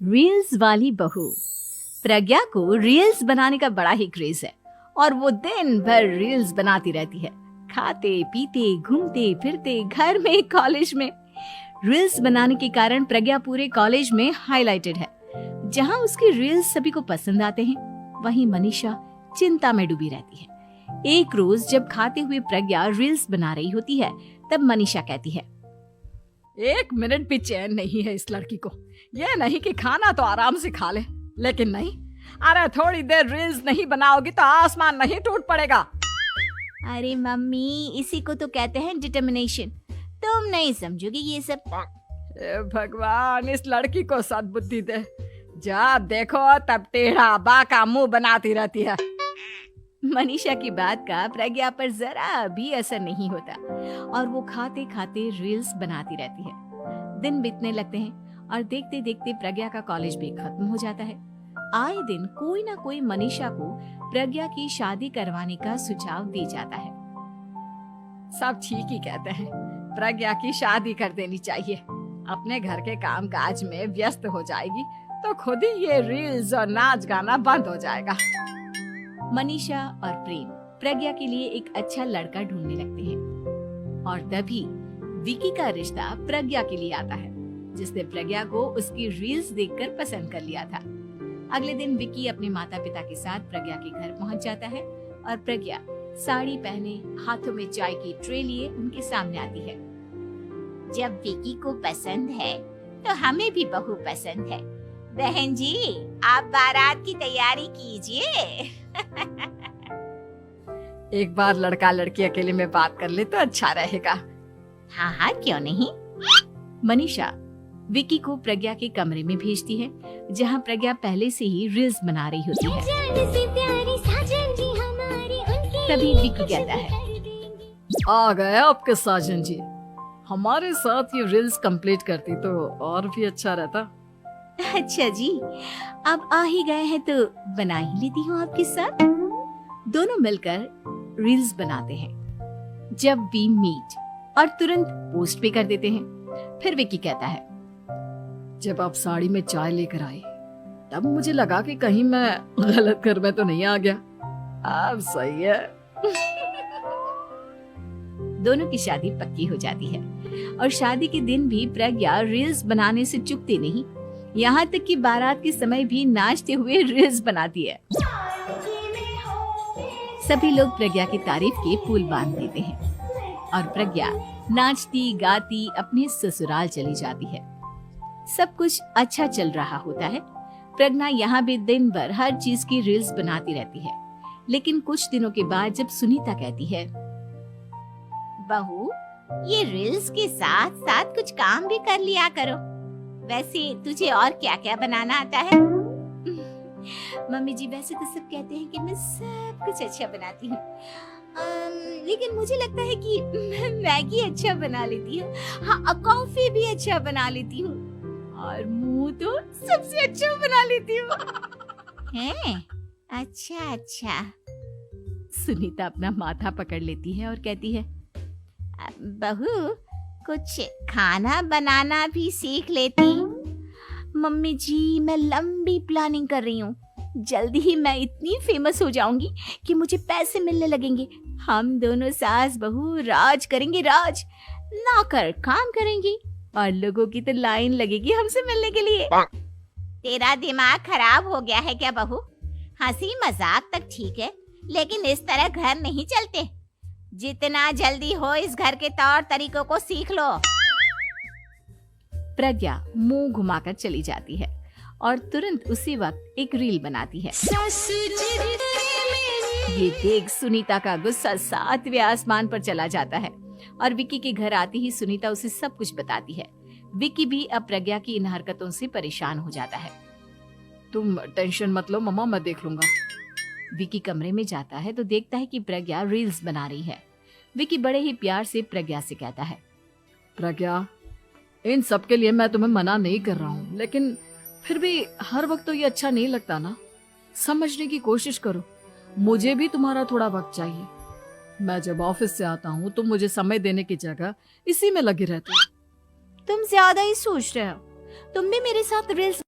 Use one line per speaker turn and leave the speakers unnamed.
Reels वाली बहू। प्रज्ञा को रील्स बनाने का बड़ा ही क्रेज है और वो दिन भर रील्स बनाती रहती है। खाते पीते घूमते फिरते घर में कॉलेज में रील्स बनाने के कारण प्रज्ञा पूरे कॉलेज में हाईलाइटेड है। जहां उसकी रील्स सभी को पसंद आते हैं, वहीं मनीषा चिंता में डूबी रहती है। एक रोज जब खाते हुए प्रज्ञा रील्स बना रही होती है, तब मनीषा कहती है,
एक मिनट भी चैन नहीं है इस लड़की को। ये नहीं कि खाना तो आराम से खा ले, लेकिन नहीं, अरे थोड़ी देर रील्स नहीं बनाओगी तो आसमान नहीं टूट पड़ेगा।
अरे मम्मी, इसी को तो कहते हैं डिटर्मिनेशन। तुम नहीं समझोगी ये सब।
हे भगवान, इस लड़की को सद्बुद्धि दे। जब देखो तब टेढ़ा बाका मुंह बनाती रहती है।
मनीषा की बात का प्रज्ञा पर जरा भी असर नहीं होता और वो खाते खाते रील्स बनाती रहती है। दिन बीतने लगते हैं और देखते देखते प्रज्ञा का कॉलेज भी खत्म हो जाता है। आए दिन कोई ना कोई मनीषा को प्रज्ञा की शादी करवाने का सुझाव दे जाता है।
सब ठीक ही कहते हैं, प्रज्ञा की शादी कर देनी चाहिए। अपने घर के काम काज में व्यस्त हो जाएगी तो खुद ही ये रील्स और नाच गाना बंद हो जाएगा।
मनीषा और प्रेम प्रज्ञा के लिए एक अच्छा लड़का ढूंढने लगते हैं और तभी विकी का रिश्ता प्रज्ञा के लिए आता है, जिसने प्रज्ञा को उसकी रील्स देखकर पसंद कर लिया था। अगले दिन विकी अपने माता पिता के साथ प्रज्ञा के घर पहुंच जाता है और प्रज्ञा साड़ी पहने हाथों में चाय की ट्रे लिए उनके सामने आती है।
जब विकी को पसंद है तो हमें भी बहू पसंद है। बहन जी, आप बारात की तैयारी कीजिए।
एक बार लड़का लड़की अकेले में बात कर ले तो अच्छा रहेगा।
हाँ हाँ, क्यों नहीं।
मनीषा विकी को प्रज्ञा के कमरे में भेजती है, जहां प्रज्ञा पहले से ही रील्स बना रही होती है। तभी विकी कहता है,
आ गए आपके साजन जी। हमारे साथ ये रील्स कंप्लीट करती तो और भी अच्छा रहता।
अच्छा जी, अब आ ही गए हैं तो बना ही लेती हूँ आपके साथ। दोनों मिलकर रील्स बनाते हैं। जब वी मीट और तुरंत पोस्ट भी कर देते हैं। फिर विकी कहता है,
जब आप साड़ी में चाय लेकर आई तब मुझे लगा कि कहीं मैं गलत घर में तो नहीं आ गया। अब सही है।
दोनों की शादी पक्की हो जाती है और शादी के दिन भी प्रज्ञा रील्स बनाने से चूकती नहीं। यहाँ तक कि बारात के समय भी नाचते हुए रील्स बनाती है। सभी लोग प्रज्ञा की तारीफ के पुल बांध देते हैं और प्रज्ञा नाचती गाती अपने ससुराल चली जाती है। सब कुछ अच्छा चल रहा होता है। प्रज्ञा यहाँ भी दिन भर हर चीज की रील्स बनाती रहती है। लेकिन कुछ दिनों के बाद जब सुनीता कहती है,
बहू, ये रील्स के साथ साथ कुछ काम भी कर लिया करो। वैसे तुझे और क्या क्या बनाना आता है?
मम्मी जी, वैसे तो सब कहते हैं कि मैं सब कुछ अच्छा बनाती हूँ, लेकिन मुझे लगता है कि मैं मैगी अच्छा बना लेती हूँ। हाँ, कॉफी भी अच्छा बना लेती हूँ और मुंह तो सबसे अच्छा बना लेती हूँ।
हैं? अच्छा अच्छा।
सुनीता अपना माथा पकड़ लेती है और कहती है,
बहू, कुछ खाना बनाना भी सीख लेती।
मम्मी जी, मैं लंबी प्लानिंग कर रही हूँ। जल्दी ही मैं इतनी फेमस हो जाऊंगी कि मुझे पैसे मिलने लगेंगे। हम दोनों सास बहू राज करेंगे, राज नौकर काम करेंगे और लोगों की तो लाइन लगेगी हमसे मिलने के लिए।
तेरा दिमाग खराब हो गया है क्या बहू? हंसी मजाक तक ठीक है, लेकिन इस तरह घर नहीं चलते। जितना जल्दी हो इस घर के तौर तरीकों को सीख लो।
प्रज्ञा मुंह घुमाकर चली जाती है और तुरंत उसी वक्त एक रील बनाती है। ये देख सुनीता का गुस्सा 7वें आसमान पर चला जाता है और विकी के घर आती ही सुनीता उसे सब कुछ बताती है। विकी भी अब प्रज्ञा की इन हरकतों से परेशान हो जाता है।
तुम टेंशन मत लो मम्मा, मैं देख लूंगा।
विकी कमरे में जाता है तो देखता है कि प्रज्ञा रील्स बना रही है। विकी बड़े ही प्यार से प्रज्ञा से कहता है,
प्रज्ञा, इन सब के लिए मैं तुम्हें मना नहीं कर रहा हूँ, लेकिन फिर भी हर वक्त तो ये अच्छा नहीं लगता ना। समझने की कोशिश करो, मुझे भी तुम्हारा थोड़ा वक्त चाहिए। मैं जब ऑफिस से आता हूँ तो मुझे समय देने की जगह इसी में लगी रहती है।
तुम ज्यादा ही सोच रहे हो। तुम भी मेरे साथ रील्स